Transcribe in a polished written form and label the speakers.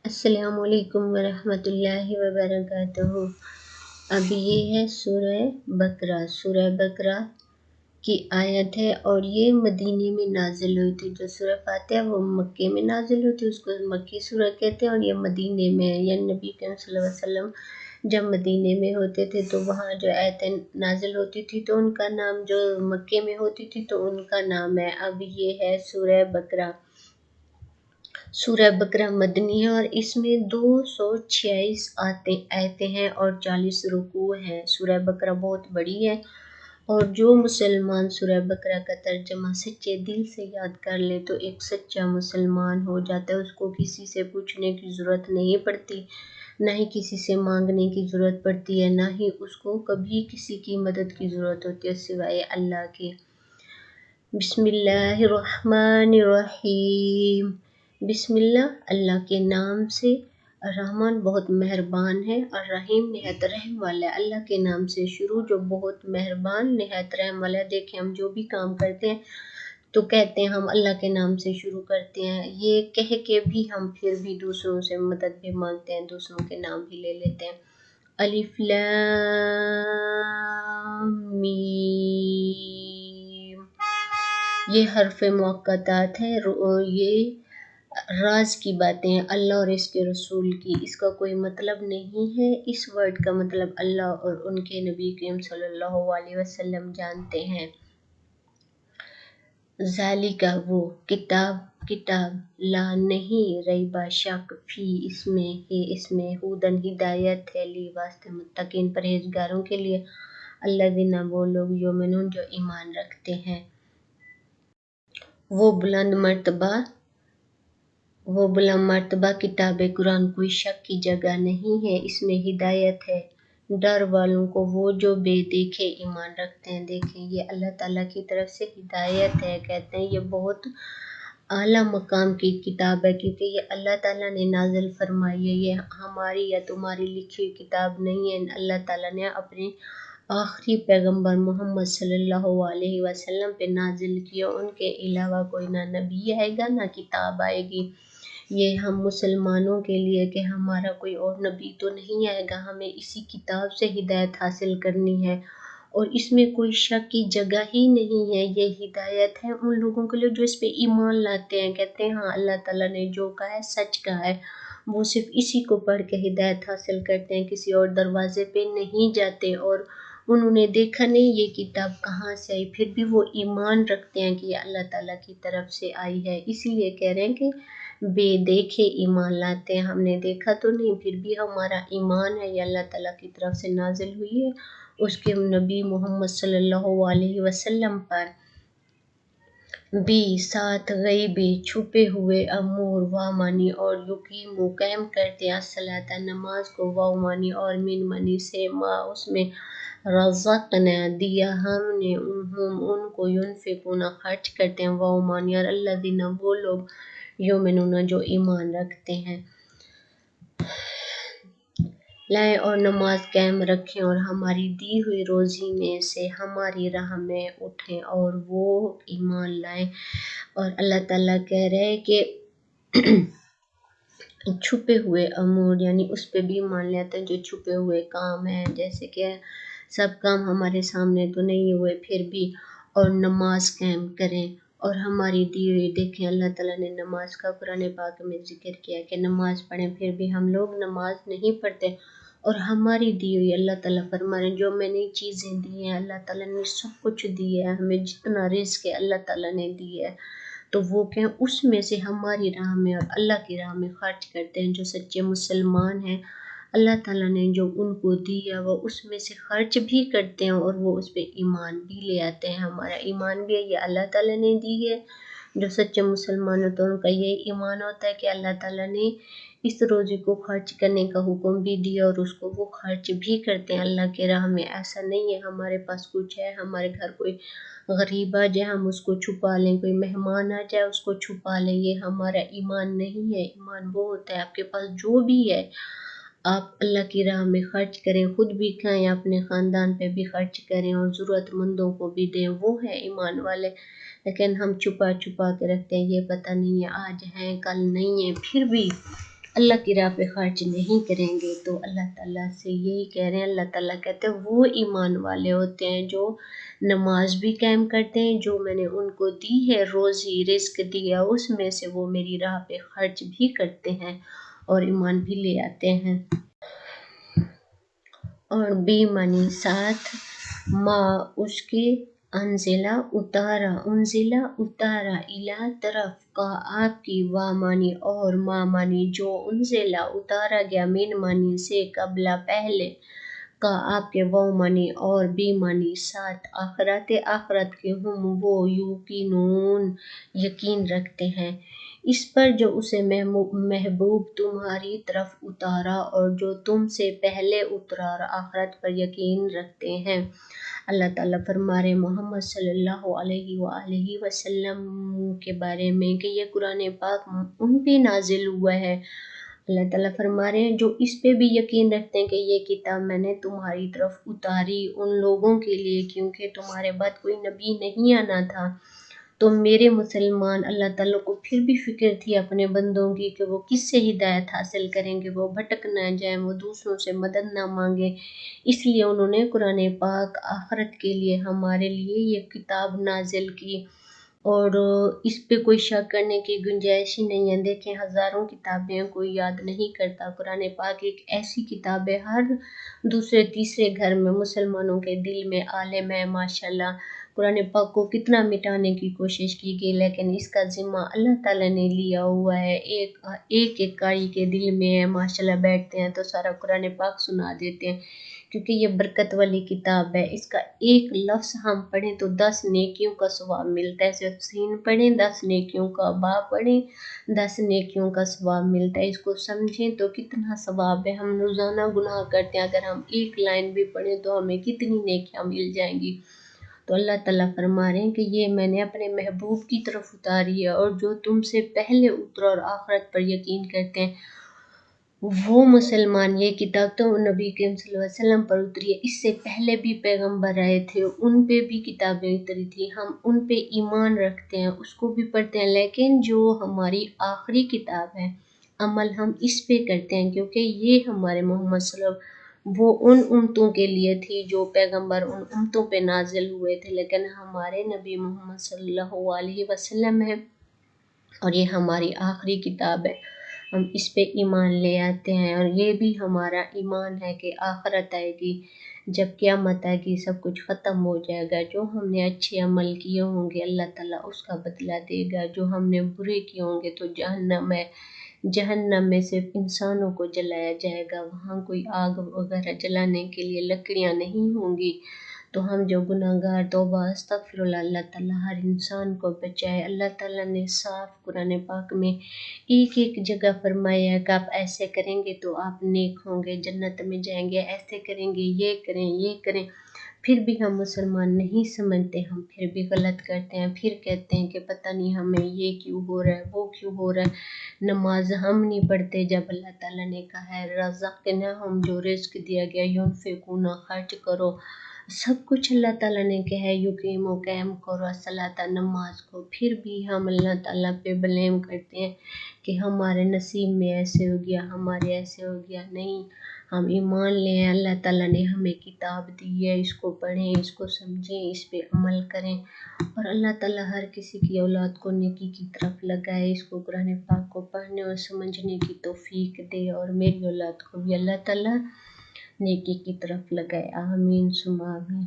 Speaker 1: अस्सलामु अलैकुम वरहमतुल्लाहि वबरकातुहू। अब ये है सूरह बकरा की आयत है और ये मदीने में नाजिल हुई थी। जो सूरह फातिहा वो मक्के में नाजिल हुई थी, उसको मक्की सूरह कहते हैं, और ये मदीने में है। या नबी करीम सल्लल्लाहु अलैहि वसल्लम जब मदीने में होते थे तो वहाँ जो आयतें नाजिल होती थी तो उनका नाम, जो मक्के में होती थी तो उनका नाम है। अब ये है सूरह बकरा। सूरह बकरा मदनी है और इसमें 246 आयतें हैं और 40 रुकू हैं। सूरह बकरा बहुत बड़ी है और जो मुसलमान सूरह बकरा का तर्जमा सच्चे दिल से याद कर ले तो एक सच्चा मुसलमान हो जाता है। उसको किसी से पूछने की ज़रूरत नहीं पड़ती, ना ही किसी से मांगने की ज़रूरत पड़ती है, ना ही उसको कभी किसी की मदद की ज़रूरत होती है सिवाय अल्लाह के। बिस्मिल्लाहिर्रहमानिर्रहीम। बिस्मिल्लाह अल्लाह के नाम से। रहमान बहुत मेहरबान है और रहीम निहायत रहम वाला है। अल्लाह के नाम से शुरू जो बहुत मेहरबान निहायत रहम वाला है। देखिए हम जो भी काम करते हैं तो कहते हैं हम अल्लाह के नाम से शुरू करते हैं, ये कह के भी हम फिर भी दूसरों से मदद भी मांगते हैं, दूसरों के नाम भी ले लेते हैं। अलिफ लाम मीम, ये हर्फ मुक़त्तात है। ये राज की बातें हैं अल्लाह और इसके रसूल की, इसका कोई मतलब नहीं है। इस वर्ड का मतलब अल्लाह और उनके नबी करीम सल्लल्लाहु अलैहि वसल्लम जानते हैं। ज़ालिका वो, किताब ला नहीं, रईबा शक, फी इसमें है, इसमें हुदन हिदायत है, ली वास्ते मुत्तकीन परहेजगारों के लिए, अल्लज़ीना वो लोग युमिनून जो ईमान रखते हैं। वो बुलंद मर्तबा किताब कुरान कोई शक की जगह नहीं है, इसमें हिदायत है डर वालों को, वो जो बेदेखे ईमान रखते हैं। देखें ये अल्लाह ताला की तरफ से हिदायत है। कहते हैं ये बहुत आला मकाम की किताब है क्योंकि ये अल्लाह ताला ने नाजिल फरमाई है। ये हमारी या तुम्हारी लिखी हुई किताब नहीं है। अल्लाह ताला ने अपने आखिरी पैगंबर मोहम्मद सल्लल्लाहु अलैहि वसल्लम पे नाजिल किया। उनके अलावा कोई ना नबी आएगा ना किताब आएगी। ये हम मुसलमानों के लिए कि हमारा कोई और नबी तो नहीं आएगा, हमें इसी किताब से हिदायत हासिल करनी है और इसमें कोई शक की जगह ही नहीं है। ये हिदायत है उन लोगों के लिए जो इस पे ईमान लाते हैं, कहते हैं हाँ अल्लाह ताला ने जो कहा है सच कहा है, वो सिर्फ इसी को पढ़ के हिदायत हासिल करते हैं, किसी और दरवाजे पे नहीं जाते। और उन्होंने देखा नहीं ये किताब कहाँ से आई, फिर भी वो ईमान रखते हैं कि ये अल्लाह ताला की तरफ से आई है। इसीलिए कह रहे हैं कि बेदेखे ईमान लाते हैं, हमने देखा तो नहीं फिर भी हमारा ईमान है, ये अल्लाह ताला की तरफ से नाजिल हुई है उसके नबी मोहम्मद सल्लल्लाहु अलैहि वसल्लम पर। बी साथ गईबी छुपे हुए अमूर व मानी और युकीमु कायम करते अस्सलाता नमाज को, व मानी और मिन मनी से, माँ उसमें रज़क़ना दिया हमने, उनको युनफिकुना खर्च करते हैं, व मानी और अल्लज़ीना वो लोग युमिनूना जो ईमान रखते हैं। लाएं और नमाज कायम रखें और हमारी दी हुई रोज़ी में से हमारी राह में उठें और वो ईमान लाएं। और अल्लाह ताला कह रहे हैं कि छुपे हुए अमूर यानी उस पे भी मान लेते हैं जो छुपे हुए काम हैं, जैसे कि सब काम हमारे सामने तो नहीं हुए फिर भी, और नमाज कायम करें और हमारी दी हुई। देखें अल्लाह ताला ने नमाज का कुरान पाक में जिक्र किया कि नमाज पढ़ें, फिर भी हम लोग नमाज नहीं पढ़ते। और हमारी दी हुई अल्लाह ताला फरमा रहे जो मैंने चीज़ें दी हैं, अल्लाह ताला ने सब कुछ दी है हमें, जितना रिज़्क़ है अल्लाह ताला ने दी है, तो वो क्या उसमें से हमारी राह में और अल्लाह की राह में खर्च करते हैं। जो सच्चे मुसलमान हैं अल्लाह ताला ने जो उनको दिया वो उसमें से खर्च भी करते हैं और वो उस पर ईमान भी ले आते हैं। हमारा ईमान भी है ये अल्लाह ताला ने दी है। जो सच्चे मुसलमान होते हैं उनका ये ईमान होता है कि अल्लाह ताला ने इस रोज़ी को खर्च करने का हुक्म भी दिया और उसको वो खर्च भी करते हैं अल्लाह के राह में। ऐसा नहीं है हमारे पास कुछ है, हमारे घर कोई गरीब आ जाए हम उसको छुपा लें, कोई मेहमान आ जाए उसको छुपा लें, ये हमारा ईमान नहीं है। ईमान वो होता है आपके पास जो भी है आप अल्लाह की राह में खर्च करें, खुद भी खाएं, अपने ख़ानदान पे भी खर्च करें और ज़रूरतमंदों को भी दें, वो है ईमान वाले। लेकिन हम छुपा छुपा के रखते हैं, ये पता नहीं है आज हैं कल नहीं है, फिर भी اللہ کی راہ پہ خرچ نہیں کریں گے تو اللہ تعالیٰ سے یہی کہہ رہے ہیں. اللہ تعالیٰ کہتے ہیں وہ ایمان والے ہوتے ہیں جو نماز بھی قائم کرتے ہیں، جو میں نے ان کو دی ہے روزی رزق دیا اس میں سے وہ میری راہ پہ خرچ بھی کرتے ہیں اور ایمان بھی لے آتے ہیں. اور بے معنی ساتھ ما اس کے انزلہ اتارا الا طرف کا آپ کی وا معنی اور ما معنی جو انزلہ اتارا گیا من معنی سے قبل پہلے کا آپ کے وہ معنی اور بے معنی ساتھ آخرت کے ہم وہ یوقنون یقین رکھتے ہیں اس پر جو اسے محبوب تمہاری طرف اتارا اور جو تم سے پہلے اترا اور آخرت پر یقین رکھتے ہیں. اللہ تعالیٰ فرما رہے محمد صلی اللہ علیہ وآلہ وسلم کے بارے میں کہ یہ قرآن پاک ان پہ نازل ہوا ہے. اللہ تعالیٰ فرما رہے ہیں جو اس پہ بھی یقین رکھتے ہیں کہ یہ کتاب میں نے تمہاری طرف اتاری ان لوگوں کے لیے کیونکہ تمہارے بعد کوئی نبی نہیں آنا تھا. تو میرے مسلمان اللہ تعالیٰ کو پھر بھی فکر تھی اپنے بندوں کی کہ وہ کس سے ہدایت حاصل کریں گے، وہ بھٹک نہ جائیں، وہ دوسروں سے مدد نہ مانگیں. اس لیے انہوں نے قرآن پاک آخرت کے لیے ہمارے لیے یہ کتاب نازل کی اور اس پہ کوئی شک کرنے کی گنجائش ہی نہیں ہے. دیکھیں ہزاروں کتابیں کوئی یاد نہیں کرتا، قرآن پاک ایک ایسی کتاب ہے ہر دوسرے تیسرے گھر میں مسلمانوں کے دل میں عالم ہے. ماشاءاللہ قرآن پاک کو کتنا مٹانے کی کوشش کی گئی لیکن اس کا ذمہ اللہ تعالیٰ نے لیا ہوا ہے. ایک قاری کے دل میں ہے، ماشاءاللہ بیٹھتے ہیں تو سارا قرآن پاک سنا دیتے ہیں کیونکہ یہ برکت والی کتاب ہے. اس کا ایک لفظ ہم پڑھیں تو 10 نیکیوں کا ثواب ملتا ہے. صرف سین پڑھیں 10 نیکیوں کا، با پڑھیں 10 نیکیوں کا ثواب ملتا ہے. اس کو سمجھیں تو کتنا ثواب ہے. ہم روزانہ گناہ کرتے ہیں، اگر ہم ایک لائن بھی پڑھیں تو ہمیں کتنی نیکیاں مل جائیں گی. تو اللہ تعالیٰ فرما رہے ہیں کہ یہ میں نے اپنے محبوب کی طرف اتاری ہے اور جو تم سے پہلے اترا اور آخرت پر یقین کرتے ہیں وہ مسلمان. یہ کتاب تو نبی کریم صلی اللہ علیہ وسلم پر اتری ہے، اس سے پہلے بھی پیغمبر آئے تھے، ان پہ بھی کتابیں اتری تھی، ہم ان پہ ایمان رکھتے ہیں، اس کو بھی پڑھتے ہیں. لیکن جو ہماری آخری کتاب ہے عمل ہم اس پہ کرتے ہیں کیونکہ یہ ہمارے محمد صلی اللہ علیہ وسلم وہ ان امتوں کے لیے تھی جو پیغمبر ان امتوں پہ نازل ہوئے تھے، لیکن ہمارے نبی محمد صلی اللہ علیہ وسلم ہے اور یہ ہماری آخری کتاب ہے. ہم اس پہ ایمان لے آتے ہیں اور یہ بھی ہمارا ایمان ہے کہ آخرت آئے گی، جب قیامت آئے گی سب کچھ ختم ہو جائے گا. جو ہم نے اچھے عمل کیے ہوں گے اللہ تعالیٰ اس کا بدلہ دے گا، جو ہم نے برے کیے ہوں گے تو جہنم ہے، جہنم میں صرف انسانوں کو جلایا جائے گا، وہاں کوئی آگ وغیرہ جلانے کے لیے لکڑیاں نہیں ہوں گی. تو ہم جو گناہگار توبہ استغفر اللہ، اللہ تعالیٰ ہر انسان کو بچائے. اللہ تعالیٰ نے صاف قرآن پاک میں ایک جگہ فرمایا ہے کہ آپ ایسے کریں گے تو آپ نیک ہوں گے، جنت میں جائیں گے، ایسے کریں گے، یہ کریں. پھر بھی ہم مسلمان نہیں سمجھتے، ہم پھر بھی غلط کرتے ہیں، پھر کہتے ہیں کہ پتہ نہیں ہمیں یہ کیوں ہو رہا ہے، وہ کیوں ہو رہا ہے. نماز ہم نہیں پڑھتے جب اللہ تعالیٰ نے کہا ہے رزقناہم، جو رزق دیا گیا، ينفقون خرچ کرو، سب کچھ اللہ تعالیٰ نے کہا ہے یقیموا قائم کرو الصلاۃ نماز کو. پھر بھی ہم اللہ تعالیٰ پہ بلیم کرتے ہیں کہ ہمارے نصیب میں ایسے ہو گیا، ہمارے ایسے ہو گیا. نہیں، ہم ایمان لیں، اللہ تعالیٰ نے ہمیں کتاب دی ہے، اس کو پڑھیں، اس کو سمجھیں، اس پہ عمل کریں اور اللہ تعالیٰ ہر کسی کی اولاد کو نیکی کی طرف لگائے. اس کو قرآن پاک کو پڑھنے اور سمجھنے کی توفیق دے اور میری اولاد کو بھی اللہ تعالیٰ نیکی کی طرف لگائے. آمین ثم آمین.